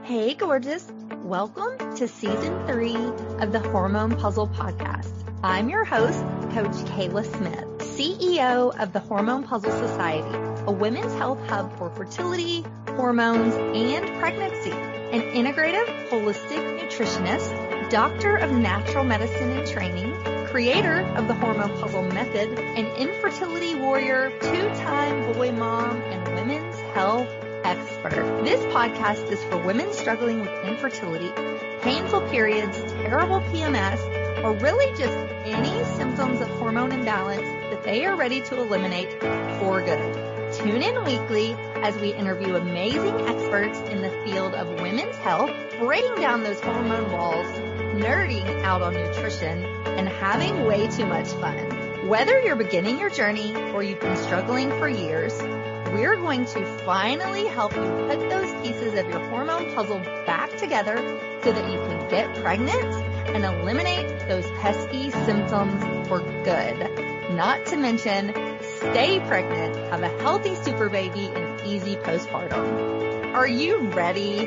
Hey, gorgeous. Welcome to season 3 of the Hormone Puzzle Podcast. I'm your host, Coach Kayla Smith, CEO of the Hormone Puzzle Society, a women's health hub for fertility, hormones, and pregnancy, an integrative, holistic nutritionist, doctor of natural medicine and training, creator of the Hormone Puzzle Method, an infertility warrior, 2-time boy mom, and women's health expert. This podcast is for women struggling with infertility, painful periods, terrible PMS, or really just any symptoms of hormone imbalance that they are ready to eliminate for good. Tune in weekly as we interview amazing experts in the field of women's health, breaking down those hormone walls, nerding out on nutrition, and having way too much fun. Whether you're beginning your journey or you've been struggling for years, we're going to finally help you put those pieces of your hormone puzzle back together so that you can get pregnant and eliminate those pesky symptoms for good. Not to mention, stay pregnant, have a healthy super baby, and easy postpartum. Are you ready?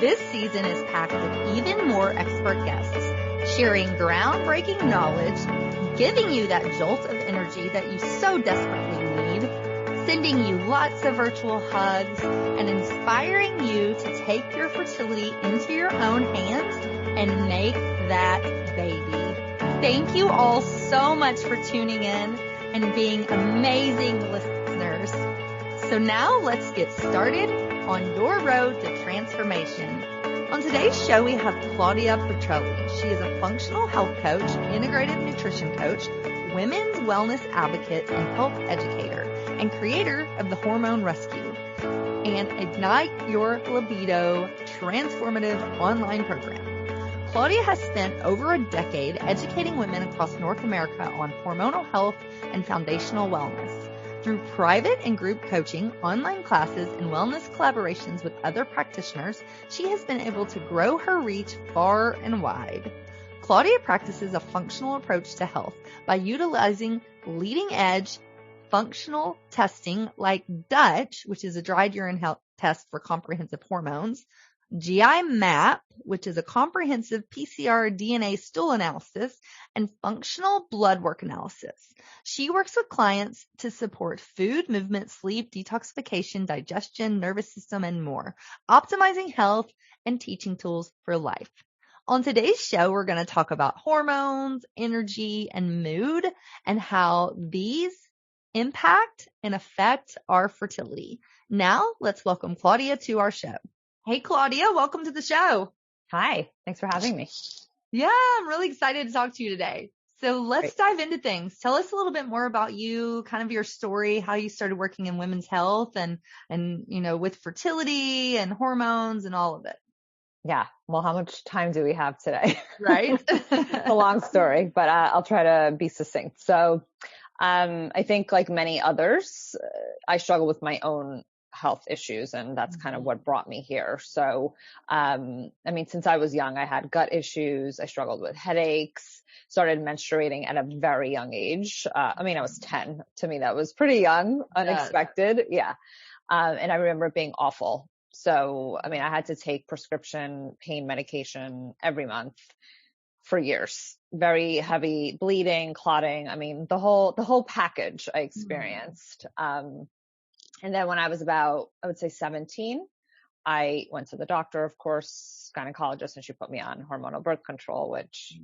This season is packed with even more expert guests, sharing groundbreaking knowledge, giving you that jolt of energy that you so desperately need, sending you lots of virtual hugs, and inspiring you to take your fertility into your own hands and make that baby. Thank you all so much for tuning in and being amazing listeners. So now let's get started on your road to transformation. On today's show, we have Claudia Petrilli. She is a functional health coach, integrative nutrition coach, women's wellness advocate, and health educator, and creator of the Hormone Rescue and Ignite Your Libido transformative online program. Claudia has spent over a decade educating women across North America on hormonal health and foundational wellness. Through private and group coaching, online classes, and wellness collaborations with other practitioners, she has been able to grow her reach far and wide. Claudia practices a functional approach to health by utilizing leading-edge functional testing like Dutch, which is a dried urine health test for comprehensive hormones, GI map, which is a comprehensive PCR DNA stool analysis, and functional blood work analysis. She works with clients to support food, movement, sleep, detoxification, digestion, nervous system, and more, optimizing health and teaching tools for life. On today's show, we're going to talk about hormones, energy, and mood, and how these impact and affect our fertility. Now, let's welcome Claudia to our show. Hey, Claudia, welcome to the show. Hi, thanks for having me. Yeah, I'm really excited to talk to you today. So let's dive into things. Tell us a little bit more about you, kind of your story, how you started working in women's health and with fertility and hormones and all of it. Yeah. Well, how much time do we have today? Right. It's a long story, but I'll try to be succinct. So, I think like many others, I struggle with my own health issues, and that's kind of what brought me here. So, since I was young, I had gut issues. I struggled with headaches, started menstruating at a very young age. I was 10. To me, that was pretty young, unexpected. Yeah. And I remember it being awful. So, I had to take prescription pain medication every month for years. Very heavy bleeding, clotting. The whole package I experienced. And then when I was about, I would say 17, I went to the doctor, of course, gynecologist, and she put me on hormonal birth control, which,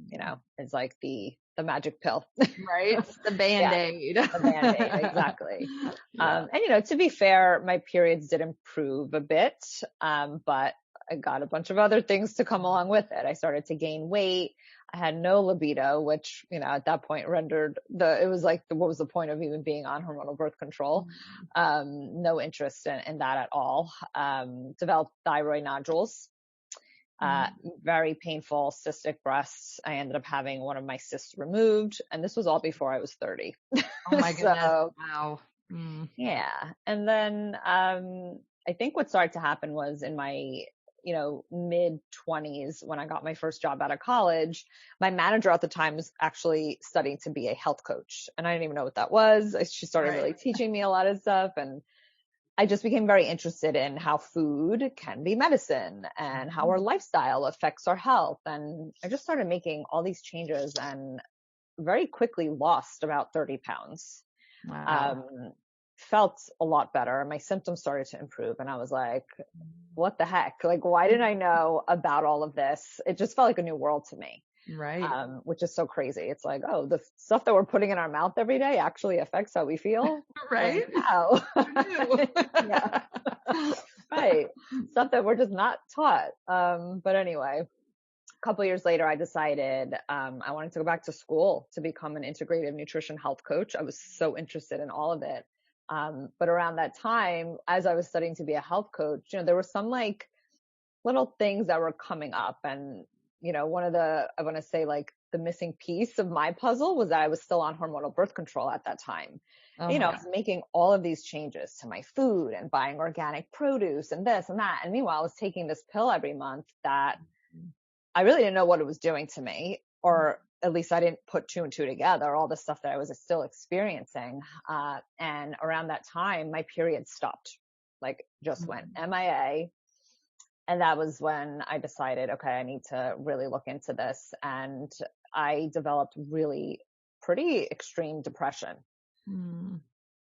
is like the magic pill. Right. The Band-Aid. Yeah, the Band-Aid, exactly. Yeah. And to be fair, my periods did improve a bit, but I got a bunch of other things to come along with it. I started to gain weight. I had no libido, which, at that point rendered what was the point of even being on hormonal birth control? No interest in that at all. Developed thyroid nodules, very painful cystic breasts. I ended up having one of my cysts removed, and this was all before I was 30. Oh my goodness. Wow. Yeah. And then, I think what started to happen was in my mid 20s, when I got my first job out of college, my manager at the time was actually studying to be a health coach. And I didn't even know what that was. She started really teaching me a lot of stuff. And I just became very interested in how food can be medicine and how our lifestyle affects our health. And I just started making all these changes and very quickly lost about 30 pounds. Wow. Felt a lot better. My symptoms started to improve. And I was like, what the heck? Like, why didn't I know about all of this? It just felt like a new world to me. Right. Which is so crazy. It's like, oh, the stuff that we're putting in our mouth every day actually affects how we feel. Right. Like, wow. Yeah. Right. Stuff that we're just not taught. But anyway, a couple of years later, I decided I wanted to go back to school to become an integrative nutrition health coach. I was so interested in all of it. But around that time, as I was studying to be a health coach, there were some like little things that were coming up. And, one of I want to say like the missing piece of my puzzle was that I was still on hormonal birth control at that time. Oh I was making all of these changes to my food and buying organic produce and this and that. And meanwhile, I was taking this pill every month that I really didn't know what it was doing to me, or at least I didn't put two and two together, all the stuff that I was still experiencing. And around that time, my period stopped, like just went MIA. And that was when I decided, okay, I need to really look into this. And I developed really pretty extreme depression.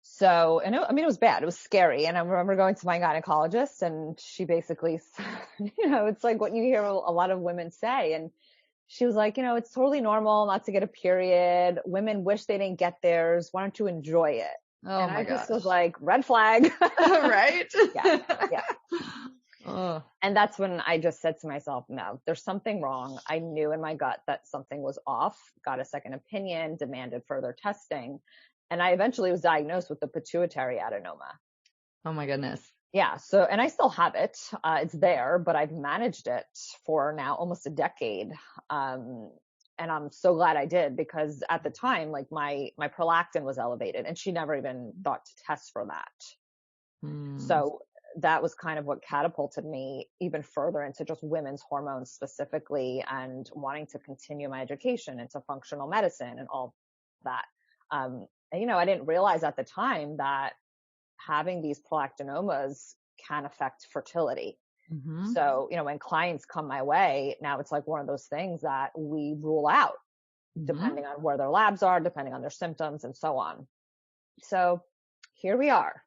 So, and it was bad. It was scary. And I remember going to my gynecologist and she basically, it's like what you hear a lot of women say. And she was like, it's totally normal not to get a period. Women wish they didn't get theirs. Why don't you enjoy it? Oh and my I just gosh. was like, red flag. Right? Yeah. And that's when I just said to myself, no, there's something wrong. I knew in my gut that something was off, got a second opinion, demanded further testing. And I eventually was diagnosed with the pituitary adenoma. Oh my goodness. Yeah. So, and I still have it. It's there, but I've managed it for now almost a decade. And I'm so glad I did, because at the time, like my prolactin was elevated and she never even thought to test for that. So that was kind of what catapulted me even further into just women's hormones specifically, and wanting to continue my education into functional medicine and all that. And, I didn't realize at the time that having these prolactinomas can affect fertility. So, when clients come my way, now it's like one of those things that we rule out depending on where their labs are, depending on their symptoms and so on. So here we are.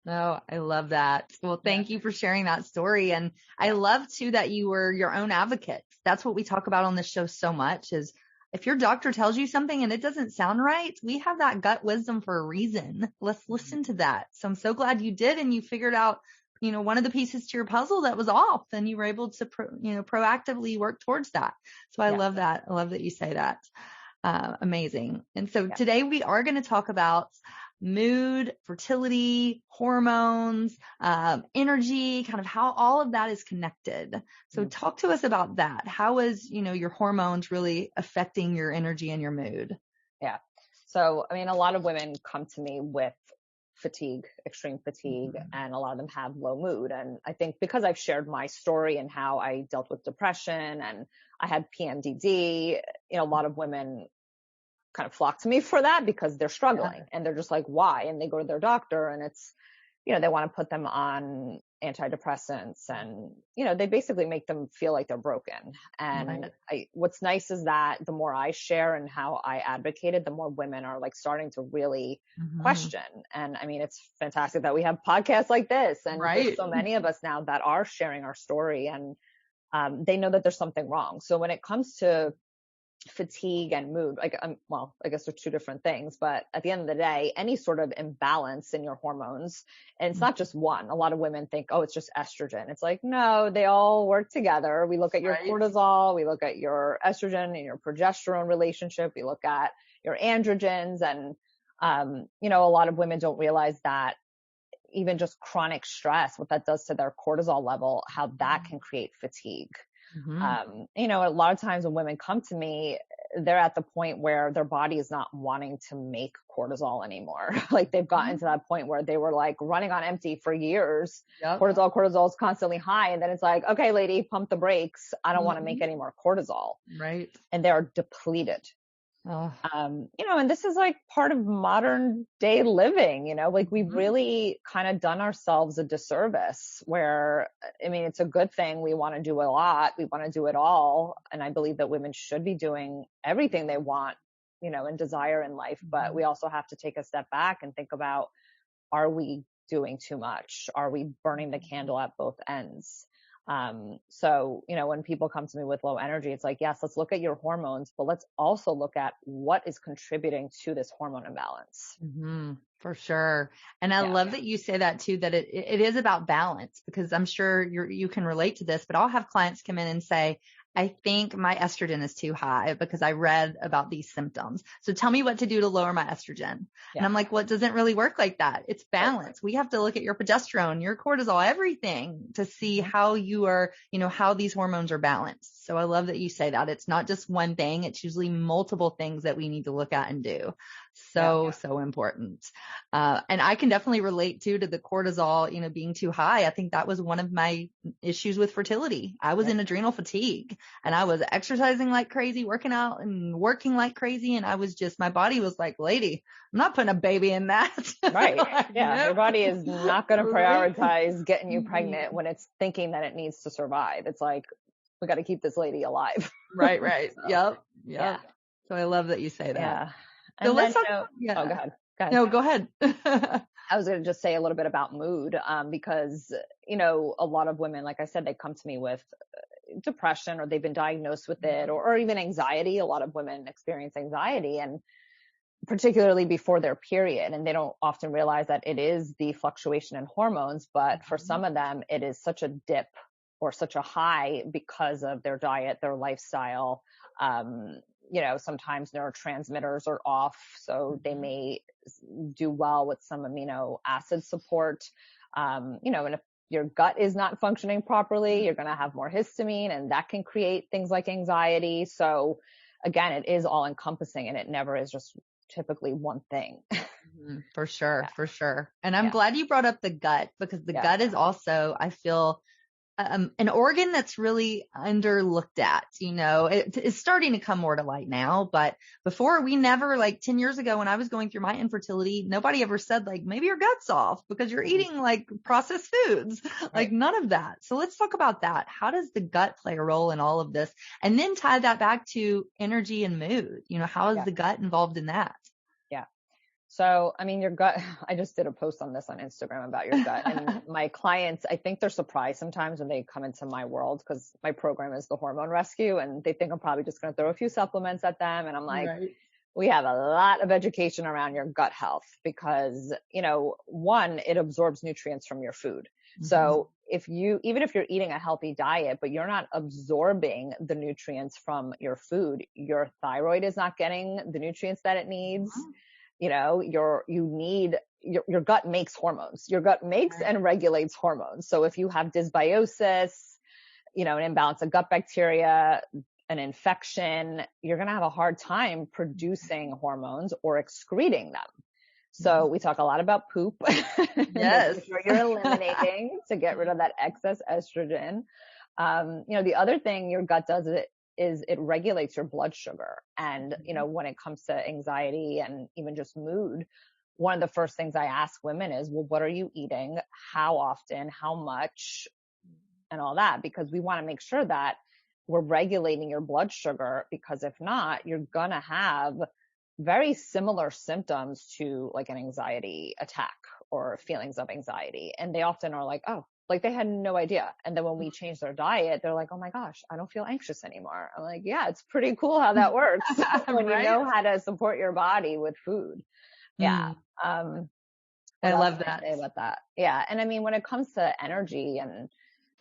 Oh, I love that. Well, thank you for sharing that story. And I love too that you were your own advocate. That's what we talk about on this show so much, is if your doctor tells you something and it doesn't sound right, we have that gut wisdom for a reason. Let's listen to that. So I'm so glad you did. And you figured out, one of the pieces to your puzzle that was off, and you were able to, proactively work towards that. So I love that. I love that you say that. Amazing. And so today we are going to talk about mood, fertility, hormones, energy, kind of how all of that is connected. So talk to us about that. How is, your hormones really affecting your energy and your mood? Yeah. So, a lot of women come to me with fatigue, extreme fatigue, and a lot of them have low mood. And I think because I've shared my story and how I dealt with depression and I had PMDD, a lot of women kind of flock to me for that because they're struggling and they're just like, why? And they go to their doctor and it's, they want to put them on antidepressants and, they basically make them feel like they're broken. And what's nice is that the more I share and how I advocated, the more women are like starting to really question. And it's fantastic that we have podcasts like this, and there's so many of us now that are sharing our story, and they know that there's something wrong. So when it comes to fatigue and mood, I guess they're two different things, but at the end of the day, any sort of imbalance in your hormones, and it's not just one. A lot of women think, oh, it's just estrogen. It's like, no, they all work together. We look at your cortisol, we look at your estrogen and your progesterone relationship, we look at your androgens, and a lot of women don't realize that even just chronic stress, what that does to their cortisol level, how that can create fatigue. A lot of times when women come to me, they're at the point where their body is not wanting to make cortisol anymore. Like they've gotten to that point where they were like running on empty for years. Cortisol is constantly high. And then it's like, okay, lady, pump the brakes. I don't want to make any more cortisol. Right. And they're depleted. Oh. And this is like part of modern day living, like we've really kind of done ourselves a disservice where, I mean, it's a good thing. We want to do a lot. We want to do it all. And I believe that women should be doing everything they want, and desire in life. But we also have to take a step back and think about, are we doing too much? Are we burning the candle at both ends? So, when people come to me with low energy, it's like, yes, let's look at your hormones, but let's also look at what is contributing to this hormone imbalance. Mm-hmm, for sure. And I love that you say that too, that it is about balance, because I'm sure you can relate to this, but I'll have clients come in and say, I think my estrogen is too high because I read about these symptoms. So tell me what to do to lower my estrogen. And I'm like, well, it doesn't really work like that. It's balance. We have to look at your progesterone, your cortisol, everything to see how you are, how these hormones are balanced. So I love that you say that. It's not just one thing. It's usually multiple things that we need to look at and do. So important. And I can definitely relate to the cortisol, being too high. I think that was one of my issues with fertility. I was in adrenal fatigue and I was exercising like crazy, working out and working like crazy. And I was my body was like, lady, I'm not putting a baby in that. Right. Like, Yeah. nope. Your body is not going to prioritize getting you pregnant when it's thinking that it needs to survive. It's like, we got to keep this lady alive. Right. So, yep. Yeah. So I love that you say that. Yeah. So And let's then, talk. Oh, go ahead. No, go ahead. I was going to just say a little bit about mood, because, a lot of women, like I said, they come to me with depression, or they've been diagnosed with it, or even anxiety. A lot of women experience anxiety, and particularly before their period, and they don't often realize that it is the fluctuation in hormones. But for some of them, it is such a dip or such a high because of their diet, their lifestyle. Sometimes neurotransmitters are off, so they may do well with some amino acid support. And if your gut is not functioning properly, you're going to have more histamine, and that can create things like anxiety. So again, it is all encompassing, and it never is just typically one thing. For sure. For sure. And I'm glad you brought up the gut, because the gut is also, I feel, an organ that's really underlooked at. It's starting to come more to light now, but before, we never, like 10 years ago when I was going through my infertility, nobody ever said like, maybe your gut's off because you're eating like processed foods, like none of that. So let's talk about that. How does the gut play a role in all of this? And then tie that back to energy and mood. How is the gut involved in that? So, I mean, your gut, I just did a post on this on Instagram about your gut, and my clients, I think they're surprised sometimes when they come into my world, because my program is the hormone rescue, and they think I'm probably just going to throw a few supplements at them. And I'm like, we have a lot of education around your gut health, because, one, it absorbs nutrients from your food. So even if you're eating a healthy diet, but you're not absorbing the nutrients from your food, your thyroid is not getting the nutrients that it needs. Your gut makes hormones. Your gut makes and regulates hormones. So if you have dysbiosis, an imbalance of gut bacteria, an infection, you're going to have a hard time producing hormones or excreting them. So we talk a lot about poop. Yes. Making sure you're eliminating to get rid of that excess estrogen. The other thing your gut does is it regulates your blood sugar. And, when it comes to anxiety and even just mood, one of the first things I ask women is, well, what are you eating? How often? How much? And all that, because we want to make sure that we're regulating your blood sugar, because if not, you're going to have very similar symptoms to like an anxiety attack or feelings of anxiety. And they often are like, oh, like they had no idea. And then when we change their diet, they're like, oh my gosh, I don't feel anxious anymore. I'm like, yeah, it's pretty cool how that works when you know how to support your body with food. Yeah. I love that. Say about that. Yeah. And I mean, when it comes to energy and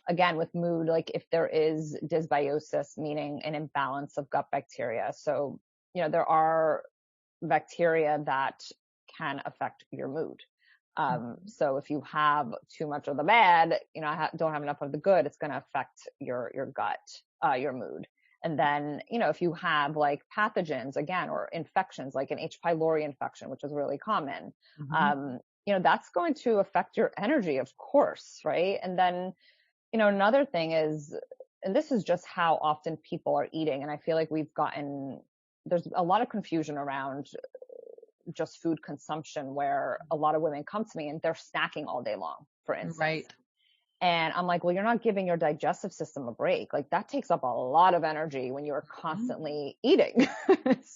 again, with mood, like if there is dysbiosis, meaning an imbalance of gut bacteria. So, there are bacteria that can affect your mood. So if you have too much of the bad, don't have enough of the good, it's going to affect your gut, your mood. And then, if you have like pathogens again, or infections, like an H. pylori infection, which is really common, that's going to affect your energy, of course. Right. And then, another thing is, and this is just how often people are eating. And I feel like we've gotten there's a lot of confusion around just food consumption, where a lot of women come to me and they're snacking all day long, for instance. Right. And I'm like, well, you're not giving your digestive system a break. Like that takes up a lot of energy when you're constantly eating.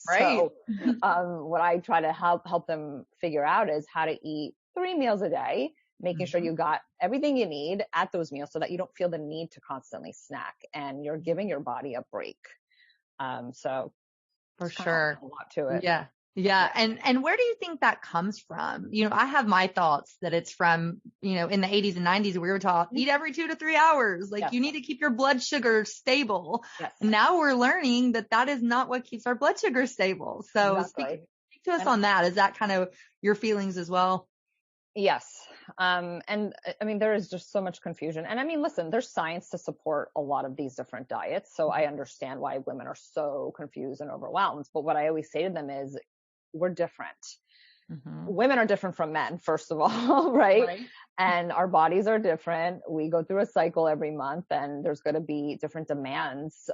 Right. So, what I try to help them figure out is how to eat 3 meals a day, making sure you got everything you need at those meals so that you don't feel the need to constantly snack and you're giving your body a break. So For sure. a lot to it. Yeah. Yeah. And where do you think that comes from? I have my thoughts that it's from, in the 80s and 90s, we were taught eat every 2 to 3 hours. Like you need to keep your blood sugar stable. Yes. And now we're learning that is not what keeps our blood sugar stable. So speak to us on that. Is that kind of your feelings as well? Yes. And I mean, there is just so much confusion. And I mean, listen, there's science to support a lot of these different diets. So I understand why women are so confused and overwhelmed. But what I always say to them is, we're different. Women are different from men, first of all, right? And our bodies are different. We go through a cycle every month, and there's going to be different demands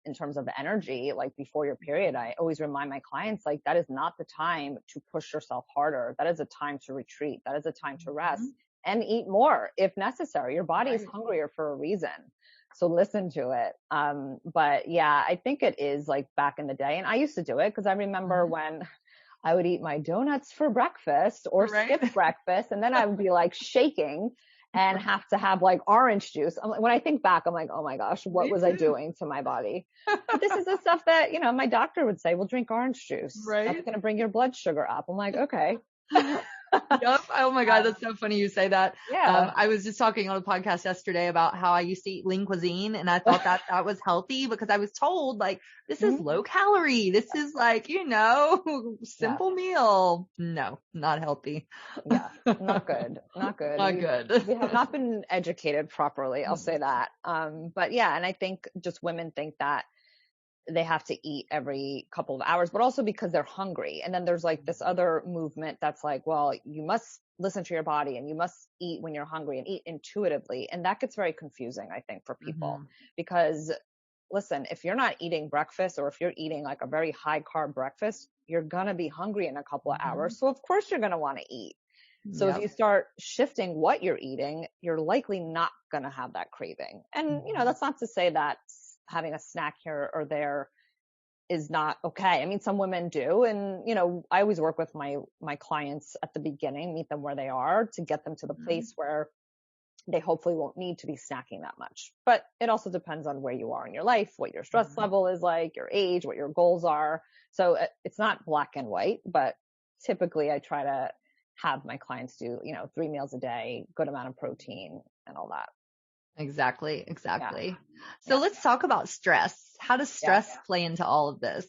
in terms of energy. Like before your period, I always remind my clients, like, that is not the time to push yourself harder. That is a time to retreat. That is a time to rest and eat more if necessary. Your body is hungrier for a reason. So listen to it. But yeah, I think it is like back in the day. And I used to do it because I remember when I would eat my donuts for breakfast or skip breakfast. And then I would be like shaking and have to have like orange juice. When I think back, I'm like, oh my gosh, what was I doing to my body? But this is the stuff that, my doctor would say, well, drink orange juice. That's going to bring your blood sugar up. I'm like, okay. Yep. Oh my God. That's so funny you say that. Yeah. I was just talking on a podcast yesterday about how I used to eat lean cuisine, and I thought that was healthy because I was told like, this is low calorie. This is like, simple meal. No, not healthy. Yeah. Not good. Not good. Not good. We have not been educated properly. I'll say that. But yeah. And I think just women think that they have to eat every couple of hours, but also because they're hungry. And then there's like this other movement that's like, well, you must listen to your body and you must eat when you're hungry and eat intuitively. And that gets very confusing, I think, for people because listen, if you're not eating breakfast or if you're eating like a very high carb breakfast, you're going to be hungry in a couple of hours. So of course you're going to want to eat. So if you start shifting what you're eating, you're likely not going to have that craving. And, that's not to say that having a snack here or there is not okay. I mean, some women do. And, I always work with my clients at the beginning, meet them where they are to get them to the place where they hopefully won't need to be snacking that much. But it also depends on where you are in your life, what your stress level is like, your age, what your goals are. So it's not black and white, but typically I try to have my clients do, 3 meals a day, good amount of protein and all that. Exactly. So let's talk about stress. How does stress play into all of this?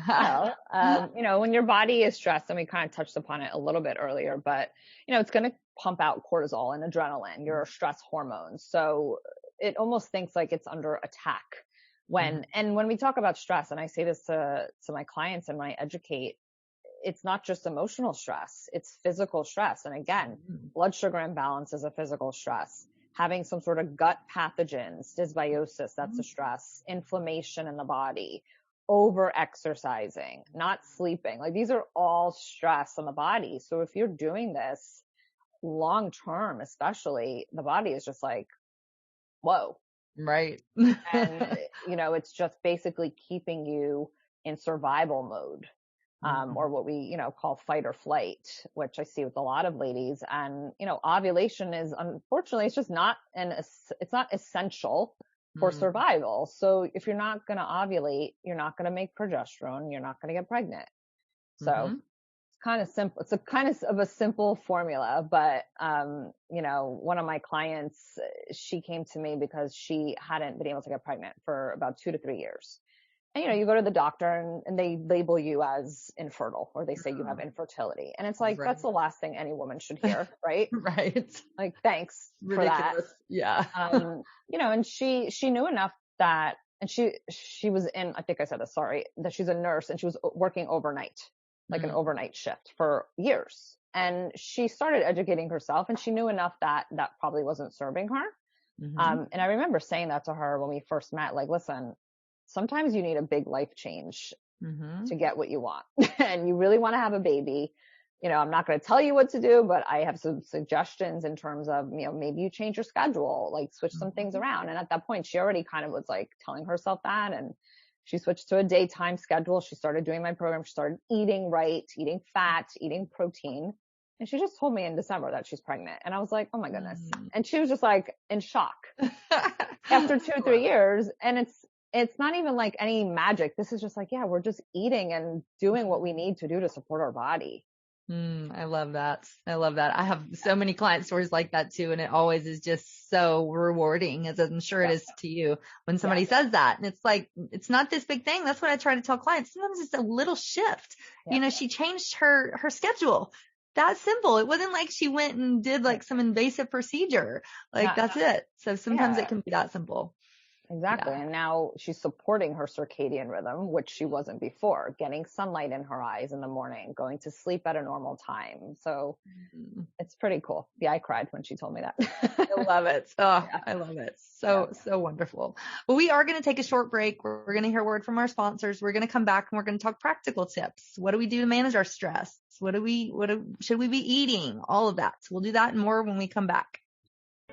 Well, when your body is stressed, and we kind of touched upon it a little bit earlier, but, it's going to pump out cortisol and adrenaline, your stress hormones. So it almost thinks like it's under attack and when we talk about stress, and I say this to my clients and when I educate, it's not just emotional stress, it's physical stress. And again, blood sugar imbalance is a physical stress. Having some sort of gut pathogens, dysbiosis, that's a stress, inflammation in the body, over exercising, not sleeping. Like these are all stress on the body. So if you're doing this long term, especially, the body is just like, whoa. Right. And, it's just basically keeping you in survival mode. Or what we, call fight or flight, which I see with a lot of ladies. And, ovulation is unfortunately, it's just not it's not essential for survival. So if you're not going to ovulate, you're not going to make progesterone, you're not going to get pregnant. So it's kind of simple. It's a kind of a simple formula, but, one of my clients, she came to me because she hadn't been able to get pregnant for about 2 to 3 years. And, you go to the doctor and they label you as infertile, or they say you have infertility. And it's like, that's the last thing any woman should hear. Right. Right. Like, thanks for that. Yeah. And she knew enough that, and she was in, I think I said this, sorry, that she's a nurse and she was working overnight, like an overnight shift for years. And she started educating herself and she knew enough that probably wasn't serving her. And I remember saying that to her when we first met, like, listen, sometimes you need a big life change Mm-hmm. to get what you want. And you really want to have a baby. You know, I'm not going to tell you what to do, but I have some suggestions in terms of, you know, maybe you change your schedule, like switch some things around. And at that point, she already kind of was like telling herself that. And she switched to a daytime schedule. She started doing my program. She started eating right, eating fat, eating protein. And she just told me in December that she's pregnant. And I was like, oh my goodness. And she was just like in shock after 2-3 years. And it's not even like any magic. This is just like, yeah, we're just eating and doing what we need to do to support our body. I love that. I love that. I have so many client stories like that too. And it always is just so rewarding, as I'm sure it is to you when somebody says that. And it's like, it's not this big thing. That's what I try to tell clients. Sometimes it's a little shift. You know, she changed her schedule. That's simple. It wasn't like she went and did like some invasive procedure. Like that's it. So sometimes it can be that simple. Exactly. And now she's supporting her circadian rhythm, which she wasn't before, getting sunlight in her eyes in the morning, going to sleep at a normal time. So it's pretty cool. Yeah, I cried when she told me that. I love it. Oh, I love it. So wonderful. Well, we are going to take a short break. We're going to hear a word from our sponsors. We're going to come back and we're going to talk practical tips. What do we do to manage our stress? Should we be eating? All of that. So we'll do that and more when we come back.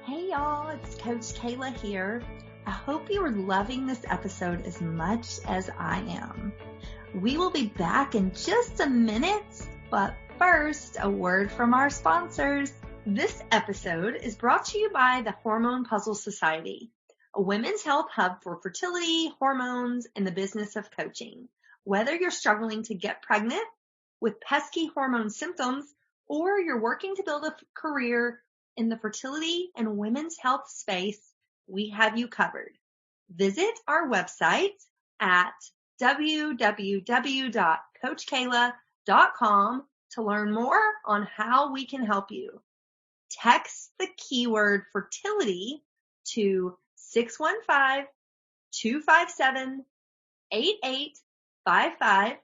Hey y'all, it's Coach Kayla here. I hope you are loving this episode as much as I am. We will be back in just a minute, but first, a word from our sponsors. This episode is brought to you by the Hormone P.U.Z.Z.L.E Society, a women's health hub for fertility, hormones, and the business of coaching. Whether you're struggling to get pregnant with pesky hormone symptoms, or you're working to build a career in the fertility and women's health space, we have you covered. Visit our website at www.coachkayla.com to learn more on how we can help you. Text the keyword fertility to 615-257-8855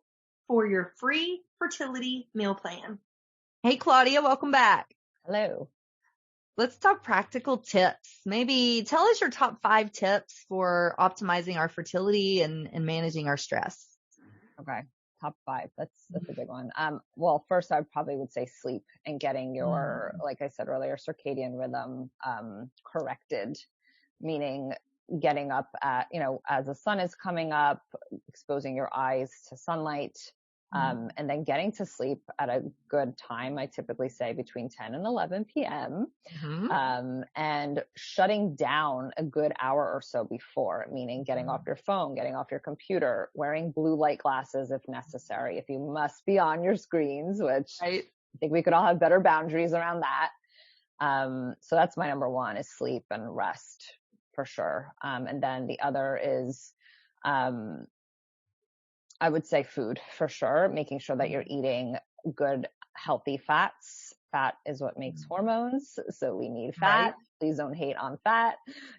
for your free fertility meal plan. Hey, Claudia, welcome back. Hello. Let's talk practical tips. Maybe tell us your top 5 tips for optimizing our fertility and managing our stress. Okay. Top 5. That's a big one. Well, first I probably would say sleep and getting your, like I said earlier, circadian rhythm, corrected, meaning getting up at, you know, as the sun is coming up, exposing your eyes to sunlight, and then getting to sleep at a good time. I typically say between 10 and 11 p.m. And shutting down a good hour or so before, meaning getting off your phone, getting off your computer, wearing blue light glasses if necessary, if you must be on your screens, which I think we could all have better boundaries around that. So that's my number one, is sleep and rest for sure. And then the other is, I would say food for sure, making sure that you're eating good, healthy fats. Fat is what makes hormones. So we need fat. Right. Please don't hate on fat.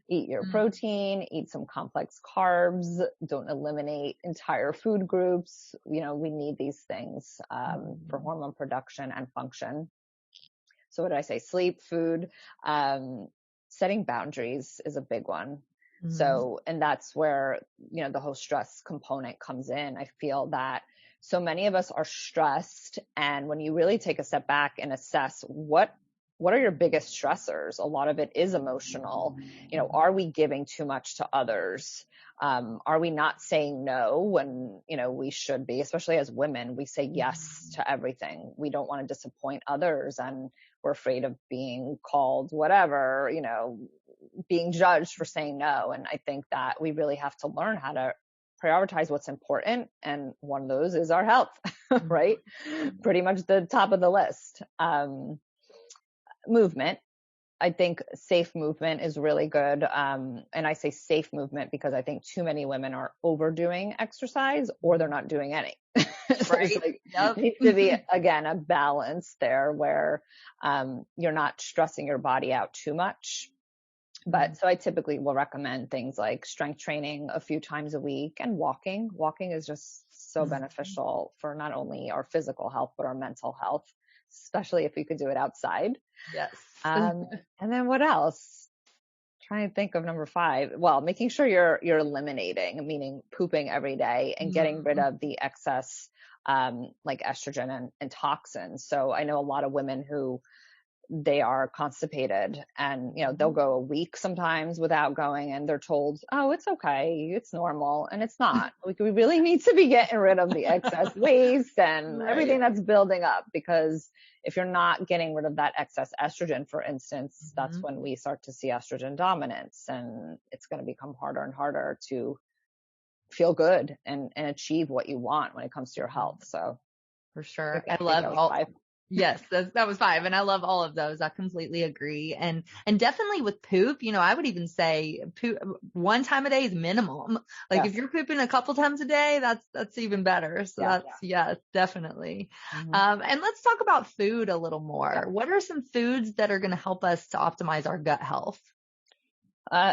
Eat your protein, eat some complex carbs. Don't eliminate entire food groups. You know, we need these things, for hormone production and function. So what did I say? Sleep, food, setting boundaries is a big one. So, and that's where, you know, the whole stress component comes in. I feel that so many of us are stressed. And when you really take a step back and assess what are your biggest stressors? A lot of it is emotional. You know, are we giving too much to others? Are we not saying no when, you know, we should be? Especially as women, we say yes to everything. We don't want to disappoint others, and we're afraid of being called whatever, you know, being judged for saying no. And I think that we really have to learn how to prioritize what's important. And one of those is our health, right? Pretty much the top of the list. Movement. I think safe movement is really good. And I say safe movement because I think too many women are overdoing exercise, or they're not doing any. Right. There needs to be, again, a balance there where, you're not stressing your body out too much. But so I typically will recommend things like strength training a few times a week, and walking. Walking is just so beneficial for not only our physical health, but our mental health, especially if we could do it outside. Yes. And then what else? trying to think of number 5. Well, making sure you're eliminating, meaning pooping every day and getting rid of the excess, like estrogen and toxins. So I know a lot of women who they are constipated and, they'll go a week sometimes without going and they're told, oh, it's okay. It's normal. And it's not. We really need to be getting rid of the excess waste and everything that's building up, because if you're not getting rid of that excess estrogen, for instance, that's when we start to see estrogen dominance, and it's going to become harder and harder to feel good and achieve what you want when it comes to your health. So for sure. I love all 5. Yes, that was 5. And I love all of those. I completely agree. And definitely with poop, I would even say poop 1 time a day is minimum. Like if you're pooping a couple times a day, that's even better. So yes, definitely. And let's talk about food a little more. Yeah. What are some foods that are going to help us to optimize our gut health?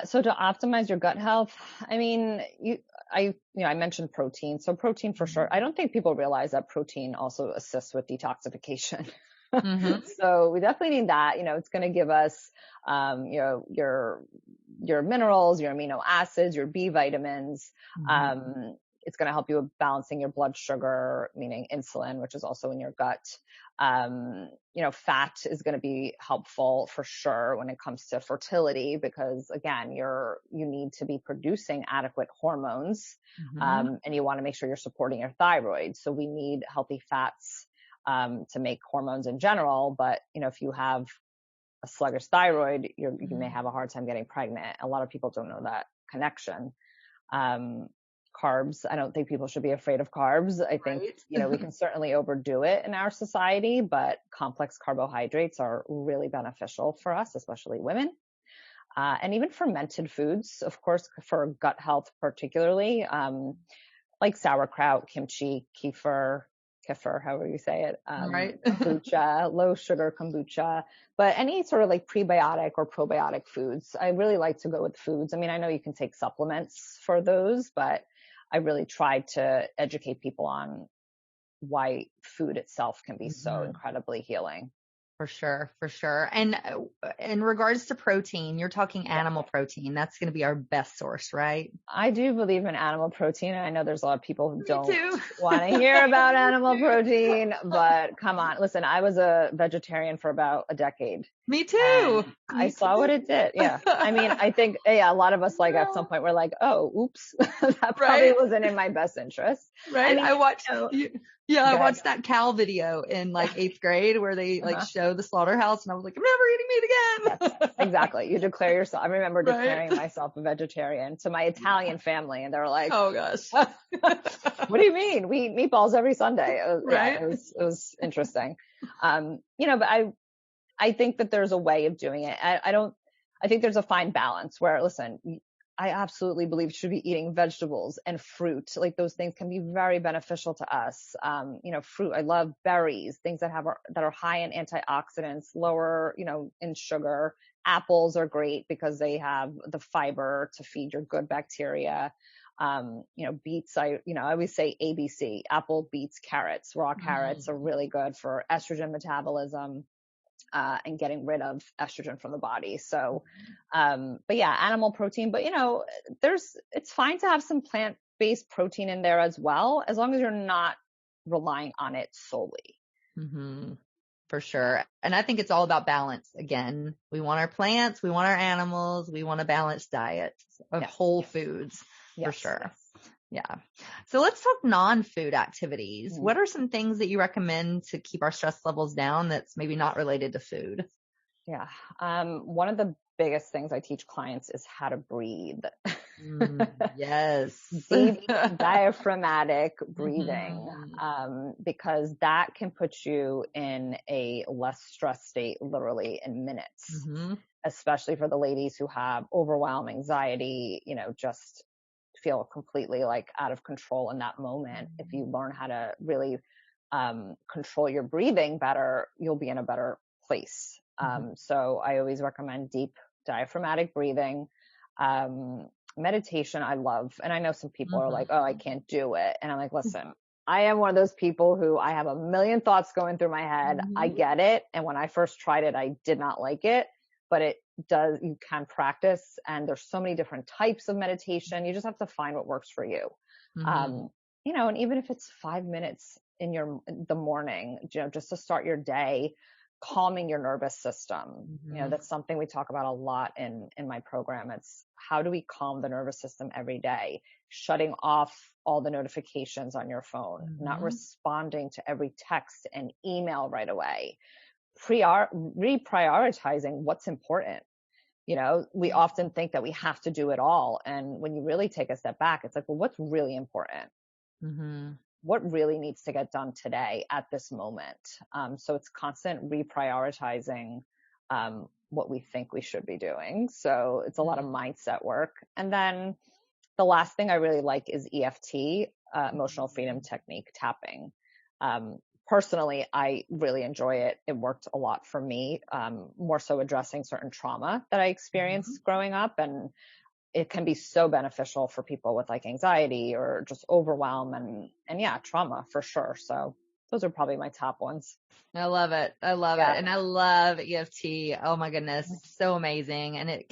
So to optimize your gut health, I mean, I mentioned protein. So protein for sure. I don't think people realize that protein also assists with detoxification. So we definitely need that. It's going to give us, your minerals, your amino acids, your B vitamins. It's going to help you with balancing your blood sugar, meaning insulin, which is also in your gut. Fat is going to be helpful for sure when it comes to fertility, because again, you need to be producing adequate hormones, and you want to make sure you're supporting your thyroid. So we need healthy fats, to make hormones in general. But, if you have a sluggish thyroid, you may have a hard time getting pregnant. A lot of people don't know that connection. Carbs. I don't think people should be afraid of carbs. I think, we can certainly overdo it in our society, but complex carbohydrates are really beneficial for us, especially women. And even fermented foods, of course, for gut health, particularly, like sauerkraut, kimchi, kefir, however you say it, kombucha, low sugar kombucha, but any sort of like prebiotic or probiotic foods. I really like to go with foods. I mean, I know you can take supplements for those, but I really try to educate people on why food itself can be so incredibly healing. For sure. And in regards to protein, you're talking animal protein. That's going to be our best source, right? I do believe in animal protein. I know there's a lot of people who don't want to hear about animal protein, but come on. Listen, I was a vegetarian for about a decade. Me too. I saw what it did. Yeah. I mean, I think, a lot of us at some point we're like, oh, oops, that probably wasn't in my best interest. Right. I mean, I watched that cow video in 8th grade where they show the slaughterhouse, and I was like, I'm never eating meat again. Yes, exactly. You declare yourself. I remember declaring myself a vegetarian to my Italian family, and they were like, oh gosh, what do you mean? We eat meatballs every Sunday. It was interesting. But I think that there's a way of doing it. I think there's a fine balance where, listen, I absolutely believe you should be eating vegetables and fruit. Like those things can be very beneficial to us. Fruit, I love berries, things that are high in antioxidants, lower, in sugar. Apples are great because they have the fiber to feed your good bacteria. Beets, I always say ABC, apple, beets, carrots, raw carrots are really good for estrogen metabolism. And getting rid of estrogen from the body. So, but yeah, animal protein, but it's fine to have some plant-based protein in there as well, as long as you're not relying on it solely. For sure. And I think it's all about balance. Again, we want our plants, we want our animals, we want a balanced diet of whole foods for sure. Yeah. So let's talk non-food activities. What are some things that you recommend to keep our stress levels down that's maybe not related to food? Yeah. One of the biggest things I teach clients is how to breathe. Yes. Deep diaphragmatic breathing, because that can put you in a less stressed state literally in minutes, especially for the ladies who have overwhelm, anxiety, just feel completely out of control in that moment. If you learn how to really control your breathing better, you'll be in a better place. So I always recommend deep diaphragmatic breathing. Meditation I love. And I know some people are like, oh, I can't do it. And I'm like, listen, I am one of those people who I have a million thoughts going through my head. I get it. And when I first tried it, I did not like it, but it you can practice, and there's so many different types of meditation. You just have to find what works for you. You know, and even if it's 5 minutes in the morning, you know, just to start your day, calming your nervous system. You know, that's something we talk about a lot in my program. It's how do we calm the nervous system every day? Shutting off all the notifications on your phone, not responding to every text and email right away, reprioritizing what's important. You know, we often think that we have to do it all. And when you really take a step back, it's like, well, what's really important? What really needs to get done today at this moment? So it's constant reprioritizing what we think we should be doing. So it's a lot of mindset work. And then the last thing I really like is EFT, emotional freedom technique, tapping. Personally, I really enjoy it. It worked a lot for me, more so addressing certain trauma that I experienced growing up. And it can be so beneficial for people with like anxiety or just overwhelm and yeah, trauma for sure. So those are probably my top ones. I love it. I love it. And I love EFT. Oh my goodness. So amazing. And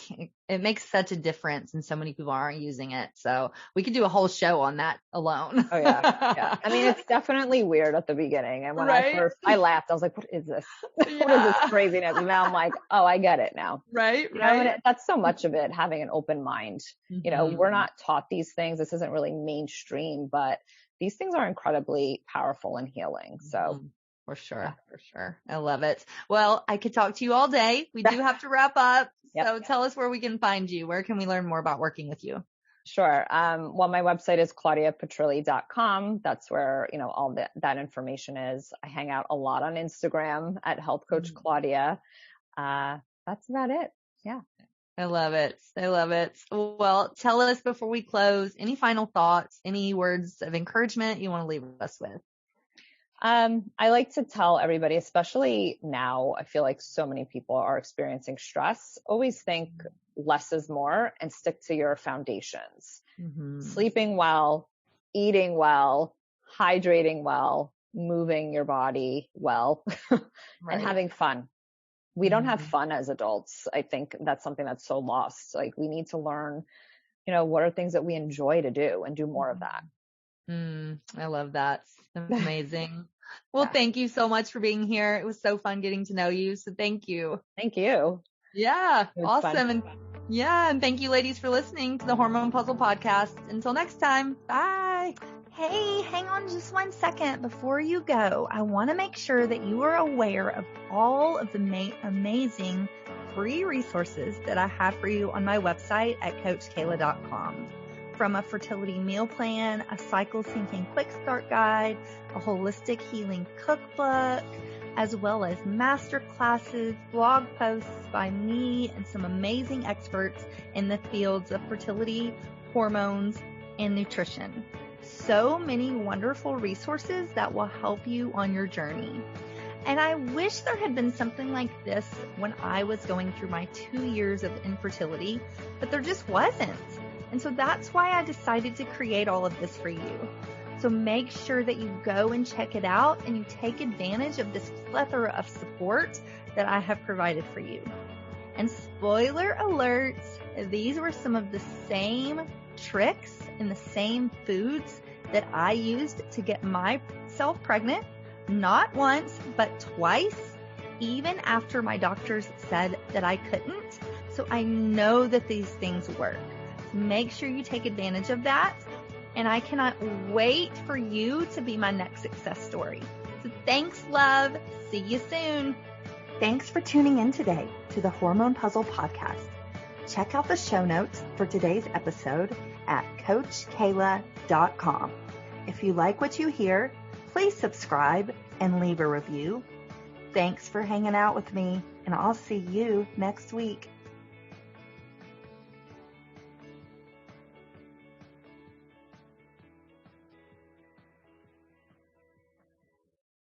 it makes such a difference, and so many people aren't using it. So we could do a whole show on that alone. Oh yeah. I mean, it's definitely weird at the beginning. And when I laughed, I was like, what is this? What is this craziness? And now I'm like, oh, I get it now. Right. You know, and that's so much of it, having an open mind. You know, we're not taught these things. This isn't really mainstream, but these things are incredibly powerful and healing. So for sure. For sure. I love it. Well, I could talk to you all day. We do have to wrap up. So tell us where we can find you. Where can we learn more about working with you? Sure. Well, my website is claudiapetrilli.com. That's where, you know, all that information is. I hang out a lot on Instagram at Health Coach Claudia. That's about it. Yeah. I love it. I love it. Well, tell us before we close, any final thoughts, any words of encouragement you want to leave us with? I like to tell everybody, especially now, I feel like so many people are experiencing stress. Always think less is more and stick to your foundations. Sleeping well, eating well, hydrating well, moving your body well, and having fun. We don't have fun as adults. I think that's something that's so lost. Like we need to learn, you know, what are things that we enjoy to do and do more of that. I love that. Amazing. Well, thank you so much for being here. It was so fun getting to know you. So thank you. Thank you. Yeah. Awesome. And thank you ladies for listening to the Hormone Puzzle Podcast. Until next time. Bye. Hey, hang on just 1 second before you go. I want to make sure that you are aware of all of the amazing free resources that I have for you on my website at CoachKayla.com. From a fertility meal plan, a cycle syncing quick start guide, a holistic healing cookbook, as well as master classes, blog posts by me and some amazing experts in the fields of fertility, hormones, and nutrition. So many wonderful resources that will help you on your journey. And I wish there had been something like this when I was going through my 2 years of infertility, but there just wasn't. And so that's why I decided to create all of this for you. So make sure that you go and check it out and you take advantage of this plethora of support that I have provided for you. And spoiler alert, these were some of the same tricks and the same foods that I used to get myself pregnant, not once, but twice, even after my doctors said that I couldn't. So I know that these things work. Make sure you take advantage of that. And I cannot wait for you to be my next success story. So thanks, love. See you soon. Thanks for tuning in today to the Hormone Puzzle Podcast. Check out the show notes for today's episode at CoachKayla.com. If you like what you hear, please subscribe and leave a review. Thanks for hanging out with me, and I'll see you next week.